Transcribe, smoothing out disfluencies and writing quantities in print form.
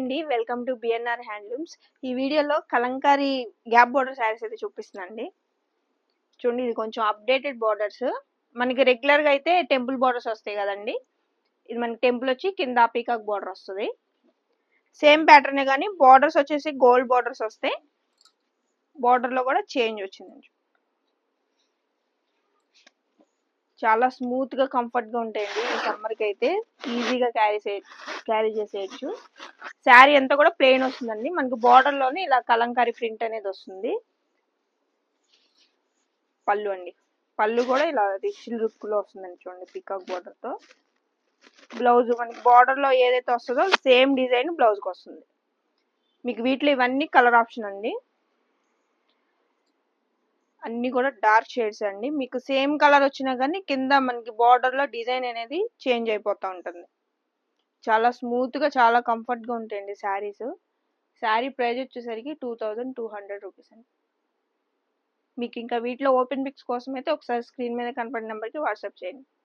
అండి. Welcome to BNR handlooms. ఈ వీడియోలో కలంకారీ గ్యాప్ బోర్డర్ శారీస్ అయితే చూపిస్తున్నానండి. చూడండి, ఇది కొంచెం అప్డేటెడ్ బోర్డర్స్. మనకి రెగ్యులర్గా అయితే టెంపుల్ బోర్డర్స్ వస్తాయి కదండి. ఇది మనకి టెంపుల్ వచ్చి కింద పీకాక్ బోర్డర్ వస్తుంది. సేమ్ ప్యాటర్నే కానీ బోర్డర్స్ వచ్చేసి గోల్డ్ బోర్డర్స్ వస్తాయి. బోర్డర్లో కూడా చేంజ్ వచ్చిందండి. చాలా స్మూత్గా కంఫర్ట్గా ఉంటాయండి. ఈ సమ్మర్కి అయితే ఈజీగా క్యారీ చేసేయచ్చు. శారీ అంతా కూడా ప్లెయిన్ వస్తుందండి. మనకు బార్డర్లోనే ఇలా కలంకారీ ప్రింట్ అనేది వస్తుంది. పళ్ళు అండి, పళ్ళు కూడా ఇలా రిచ్ లుక్లో వస్తుందండి. చూడండి, పీకాక్ బార్డర్తో. బ్లౌజ్ మనకి బార్డర్లో ఏదైతే వస్తుందో సేమ్ డిజైన్ బ్లౌజ్కి వస్తుంది. మీకు వీటిలో ఇవన్నీ కలర్ ఆప్షన్ అండి. అన్నీ కూడా డార్క్ షేడ్స్ అండి. మీకు సేమ్ కలర్ వచ్చినా కానీ కింద మనకి బార్డర్లో డిజైన్ అనేది చేంజ్ అయిపోతూ ఉంటుంది. చాలా స్మూత్గా చాలా కంఫర్ట్గా ఉంటాయండి శారీస్. శారీ ప్రైస్ వచ్చేసరికి 2200 రూపీస్ అండి. మీకు ఇంకా వీటిలో ఓపెన్ పిక్స్ కోసం అయితే ఒకసారి స్క్రీన్ మీద కనపడిన నెంబర్కి వాట్సాప్ చేయండి.